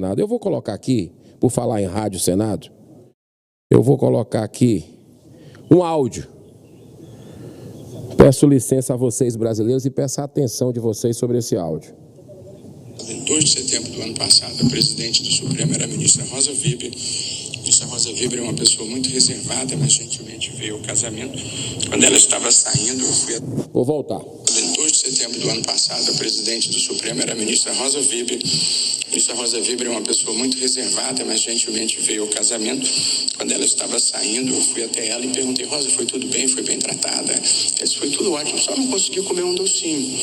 Senado. Eu vou colocar aqui, por falar em Rádio Senado, eu vou colocar aqui um áudio. Peço licença a vocês, brasileiros, e peço a atenção de vocês sobre esse áudio. Em 2 de setembro do ano passado, a presidente do Supremo era a ministra Rosa Weber. A ministra Rosa Weber é uma pessoa muito reservada, mas gentilmente veio ao casamento. Quando ela estava saindo, eu fui... Vou voltar. Em 2 de setembro do ano passado, a presidente do Supremo era a ministra Rosa Weber. A ministra Rosa Weber é uma pessoa muito reservada, mas gentilmente veio ao casamento. Quando ela estava saindo, eu fui até ela e perguntei: Rosa, foi tudo bem? Foi bem tratada? Ela disse: foi tudo ótimo, só não consegui comer um docinho.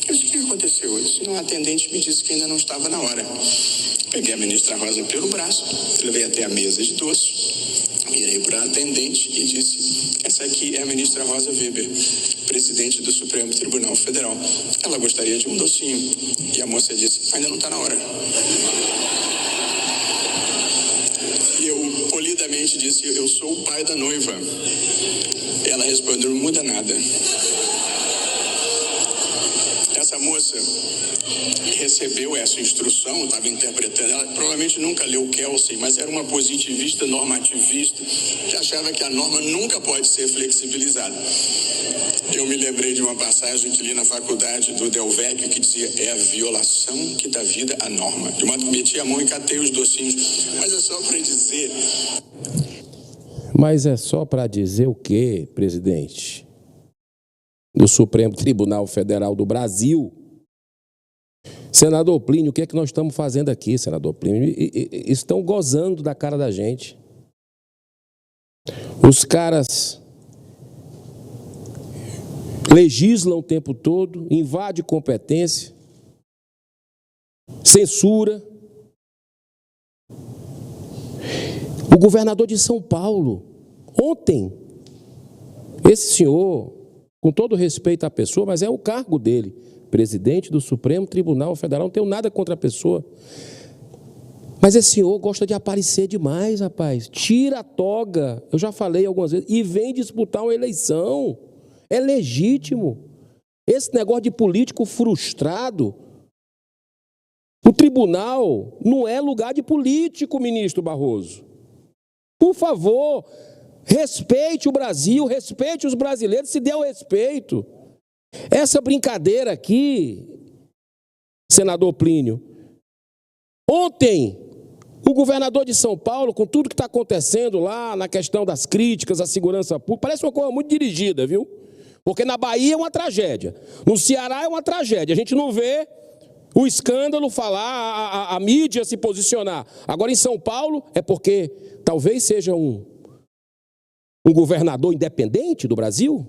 Eu disse: o que aconteceu? Eu disse: um atendente me disse que ainda não estava na hora. Peguei a ministra Rosa pelo braço, levei até a mesa de doces, virei para a atendente e disse: essa aqui é a ministra Rosa Weber, presidente do Supremo Tribunal Federal. Ela gostaria de um docinho. E a moça disse: ainda não está na hora. E eu polidamente disse: eu sou o pai da noiva. Ela respondeu: não muda nada. Essa moça recebeu essa instrução, estava interpretando, ela provavelmente nunca leu Kelsey, mas era uma positivista normativista que achava que a norma nunca pode ser flexibilizada. Eu me lembrei de uma passagem que li na faculdade do Del Vecchio que dizia: é a violação que dá vida à norma. De modo que meti a mão e catei os docinhos, mas é só para dizer... Mas é só para dizer o quê, presidente do Supremo Tribunal Federal do Brasil? Senador Plínio, o que é que nós estamos fazendo aqui, senador Plínio? Estão gozando da cara da gente. Os caras legislam o tempo todo, invadem competência, censura. O governador de São Paulo, ontem, esse senhor, com todo respeito à pessoa, mas é o cargo dele, presidente do Supremo Tribunal Federal, não tenho nada contra a pessoa. Mas esse senhor gosta de aparecer demais, rapaz. Tira a toga, eu já falei algumas vezes, e vem disputar uma eleição. É legítimo. Esse negócio de político frustrado. O tribunal não é lugar de político, ministro Barroso. Por favor, respeite o Brasil, respeite os brasileiros, se dê o respeito. Essa brincadeira aqui, senador Plínio, ontem, o governador de São Paulo, com tudo que está acontecendo lá na questão das críticas à segurança pública, parece uma coisa muito dirigida, viu? Porque na Bahia é uma tragédia, no Ceará é uma tragédia, a gente não vê o escândalo falar, a mídia se posicionar. Agora em São Paulo é porque talvez seja um governador independente do Brasil,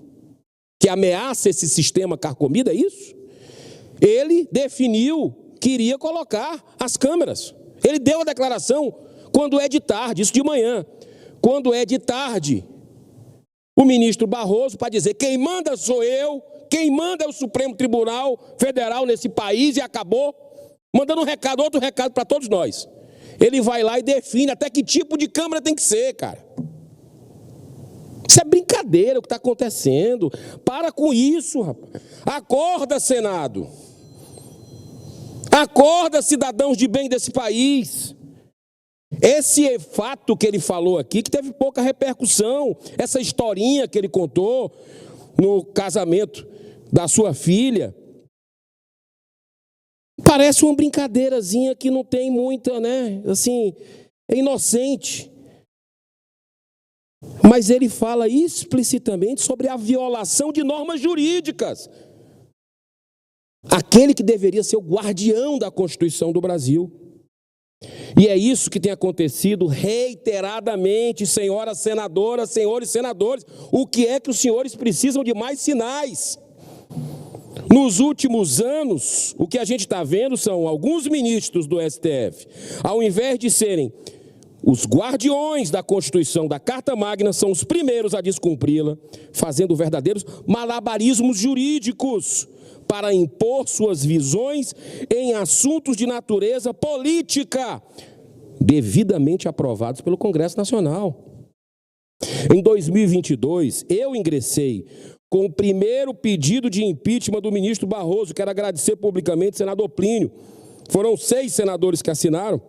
que ameaça esse sistema carcomido, é isso? Ele definiu que iria colocar as câmeras. Ele deu a declaração quando é de tarde, isso de manhã. Quando é de tarde, o ministro Barroso, para dizer: quem manda sou eu, quem manda é o Supremo Tribunal Federal nesse país, e acabou, mandando um recado, outro recado para todos nós. Ele vai lá e define até que tipo de câmera tem que ser, cara. Isso é brincadeira o que está acontecendo. Para com isso, rapaz. Acorda, Senado. Acorda, cidadãos de bem desse país. Esse fato que ele falou aqui, que teve pouca repercussão, essa historinha que ele contou no casamento da sua filha, parece uma brincadeirazinha que não tem muita, né? Assim, é inocente. Mas ele fala explicitamente sobre a violação de normas jurídicas. Aquele que deveria ser o guardião da Constituição do Brasil. E é isso que tem acontecido reiteradamente, senhoras senadoras, senhores senadores. O que é que os senhores precisam de mais sinais? Nos últimos anos, o que a gente está vendo são alguns ministros do STF, ao invés de serem os guardiões da Constituição, da Carta Magna, são os primeiros a descumpri-la, fazendo verdadeiros malabarismos jurídicos para impor suas visões em assuntos de natureza política, devidamente aprovados pelo Congresso Nacional. Em 2022, eu ingressei com o primeiro pedido de impeachment do ministro Barroso. Quero agradecer publicamente ao senador Plínio, Foram 6 senadores que assinaram.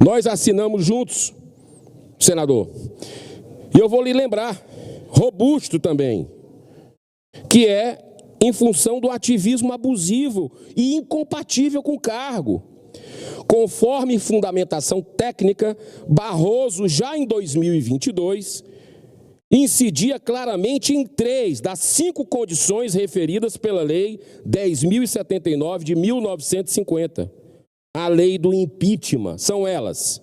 Nós assinamos juntos, senador. E eu vou lhe lembrar, robusto também, que é em função do ativismo abusivo e incompatível com o cargo. Conforme fundamentação técnica, Barroso, já em 2022, incidia claramente em 3 das 5 condições referidas pela Lei 10.079 de 1950. A lei do impeachment. São elas: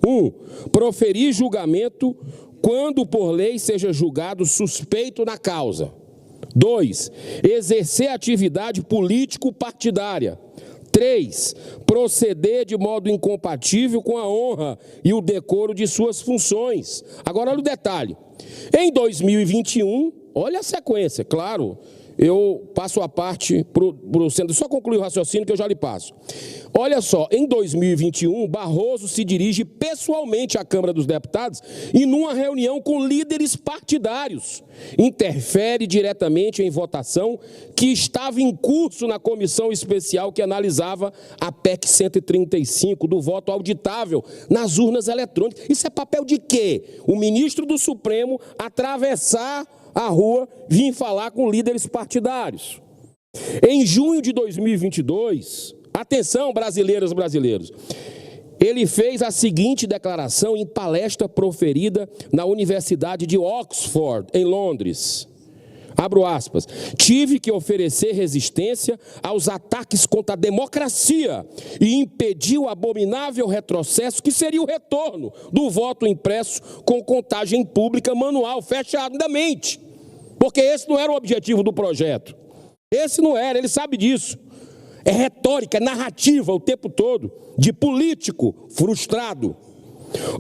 1. Proferir julgamento quando por lei seja julgado suspeito na causa. 2. Exercer atividade político-partidária. 3. Proceder de modo incompatível com a honra e o decoro de suas funções. Agora, olha o detalhe. Em 2021, olha a sequência, claro, eu passo a parte para o centro. Só concluir o raciocínio que eu já lhe passo. Olha só, em 2021, Barroso se dirige pessoalmente à Câmara dos Deputados e numa reunião com líderes partidários. Interfere diretamente em votação que estava em curso na comissão especial que analisava a PEC 135 do voto auditável nas urnas eletrônicas. Isso é papel de quê? O ministro do Supremo atravessar a rua, vir falar com líderes partidários. Em junho de 2022, atenção, brasileiras e brasileiros, ele fez a seguinte declaração em palestra proferida na Universidade de Oxford, em Londres. Abro aspas. Tive que oferecer resistência aos ataques contra a democracia e impedir o abominável retrocesso que seria o retorno do voto impresso com contagem pública manual, fechadamente. Porque esse não era o objetivo do projeto. Esse não era, ele sabe disso. É retórica, é narrativa o tempo todo, de político frustrado.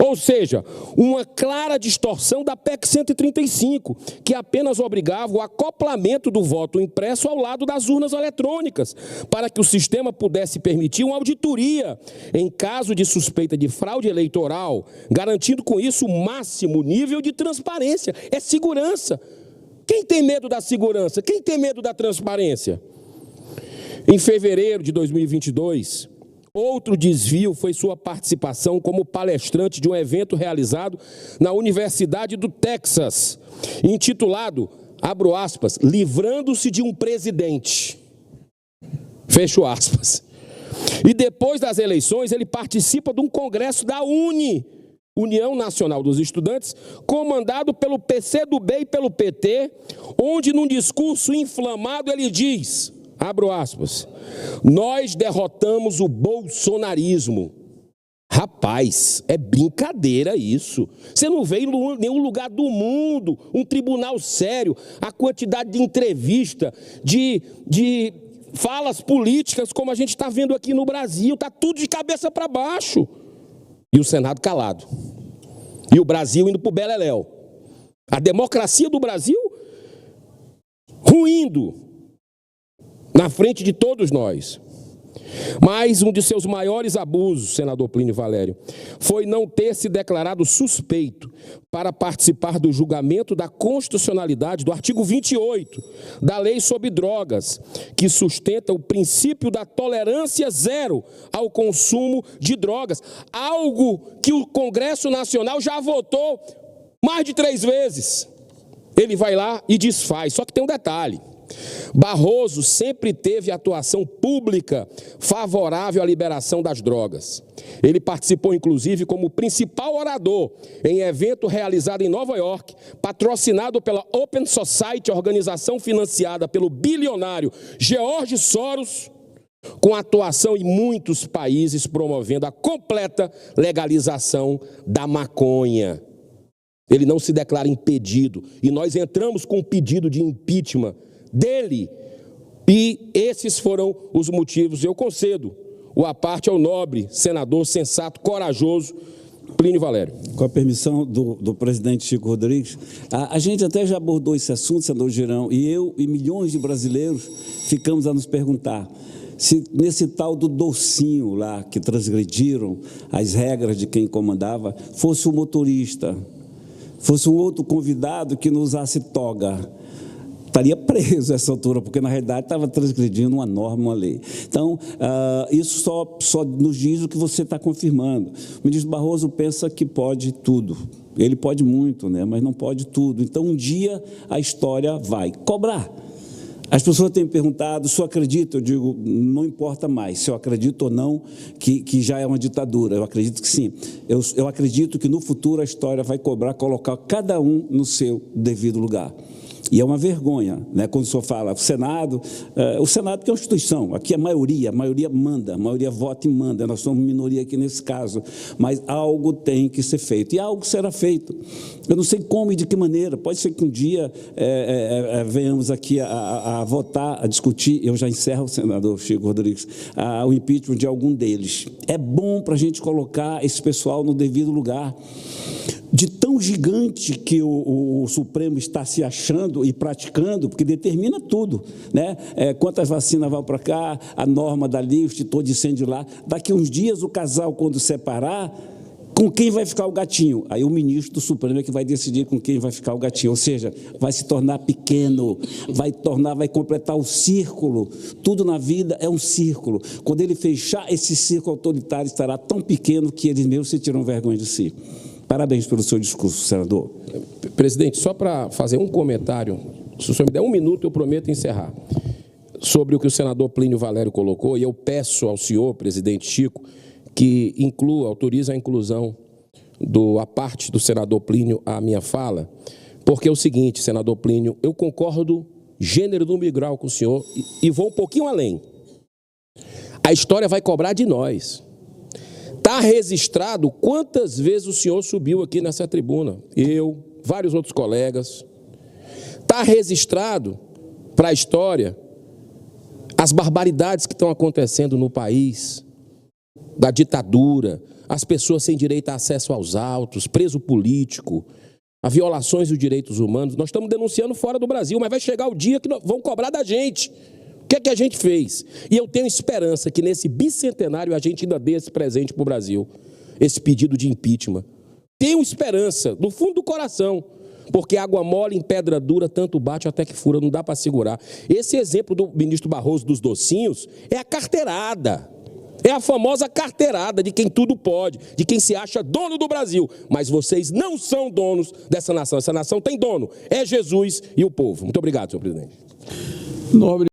Ou seja, uma clara distorção da PEC 135, que apenas obrigava o acoplamento do voto impresso ao lado das urnas eletrônicas, para que o sistema pudesse permitir uma auditoria em caso de suspeita de fraude eleitoral, garantindo com isso o máximo nível de transparência. É segurança. Quem tem medo da segurança? Quem tem medo da transparência? Em fevereiro de 2022, outro desvio foi sua participação como palestrante de um evento realizado na Universidade do Texas, intitulado, abro aspas, Livrando-se de um Presidente. Fecho aspas. E depois das eleições, ele participa de um congresso da União Nacional dos Estudantes, comandado pelo PCdoB e pelo PT, onde num discurso inflamado ele diz, abro aspas, nós derrotamos o bolsonarismo. Rapaz, é brincadeira isso. Você não vê em nenhum lugar do mundo um tribunal sério, a quantidade de entrevista, de falas políticas como a gente está vendo aqui no Brasil, está tudo de cabeça para baixo. E o Senado calado. E o Brasil indo para o beleléu. A democracia do Brasil ruindo na frente de todos nós. Mas um de seus maiores abusos, senador Plínio Valério, foi não ter se declarado suspeito para participar do julgamento da constitucionalidade do artigo 28 da Lei sobre Drogas, que sustenta o princípio da tolerância zero ao consumo de drogas, algo que o Congresso Nacional já votou mais de 3 vezes. Ele vai lá e desfaz, só que tem um detalhe. Barroso sempre teve atuação pública favorável à liberação das drogas. Ele participou, inclusive, como principal orador em evento realizado em Nova York, patrocinado pela Open Society, organização financiada pelo bilionário George Soros, com atuação em muitos países promovendo a completa legalização da maconha. Ele não se declara impedido e nós entramos com um pedido de impeachment dele, e esses foram os motivos. Eu concedo o à parte ao nobre senador sensato, corajoso, Plínio Valério. Com a permissão do presidente Chico Rodrigues, a gente até já abordou esse assunto, senador Girão, e eu e milhões de brasileiros ficamos a nos perguntar se nesse tal do docinho lá, que transgrediram as regras de quem comandava, fosse o motorista, fosse um outro convidado que não usasse toga. estaria preso a essa altura, porque na realidade estava transgredindo uma norma, uma lei. Então, isso só nos diz o que você está confirmando. O ministro Barroso pensa que pode tudo. Ele pode muito, né? Mas não pode tudo. Então, um dia a história vai cobrar. As pessoas têm me perguntado se eu acredito, eu digo, não importa mais se eu acredito ou não que já é uma ditadura. Eu acredito que sim. Eu acredito que no futuro a história vai cobrar, colocar cada um no seu devido lugar. E é uma vergonha, né? Quando o senhor fala o Senado que é uma instituição, aqui a maioria manda, a maioria vota e manda, nós somos minoria aqui nesse caso, mas algo tem que ser feito, e algo será feito. Eu não sei como e de que maneira, pode ser que um dia venhamos aqui a votar, a discutir, eu já encerro, senador Chico Rodrigues, o impeachment de algum deles. É bom para a gente colocar esse pessoal no devido lugar. De tão gigante que o Supremo está se achando e praticando, porque determina tudo, né? Quantas vacinas vão para cá, a norma dali, o extintor de incêndio lá. Daqui a uns dias, o casal, quando separar, com quem vai ficar o gatinho? Aí o ministro do Supremo é que vai decidir com quem vai ficar o gatinho. Ou seja, vai se tornar pequeno, vai completar o círculo. Tudo na vida é um círculo. Quando ele fechar esse círculo autoritário, estará tão pequeno que eles mesmos se tiram vergonha de si. Parabéns pelo seu discurso, senador. Presidente, só para fazer um comentário, se o senhor me der um minuto, eu prometo encerrar, sobre o que o senador Plínio Valério colocou, e eu peço ao senhor, presidente Chico, que autorize a inclusão a parte do senador Plínio à minha fala, porque é o seguinte, senador Plínio, eu concordo gênero, número e grau com o senhor e vou um pouquinho além. A história vai cobrar de nós. Está registrado quantas vezes o senhor subiu aqui nessa tribuna, eu, vários outros colegas. Está registrado para a história as barbaridades que estão acontecendo no país, da ditadura, as pessoas sem direito a acesso aos autos, preso político, as violações dos direitos humanos. Nós estamos denunciando fora do Brasil, mas vai chegar o dia que vão cobrar da gente. O que é que a gente fez? E eu tenho esperança que nesse bicentenário a gente ainda dê esse presente para o Brasil, esse pedido de impeachment. Tenho esperança, do fundo do coração, porque água mole em pedra dura tanto bate até que fura, não dá para segurar. Esse exemplo do ministro Barroso dos docinhos é a carteirada. É a famosa carteirada de quem tudo pode, de quem se acha dono do Brasil. Mas vocês não são donos dessa nação. Essa nação tem dono, é Jesus e o povo. Muito obrigado, senhor presidente. Nobre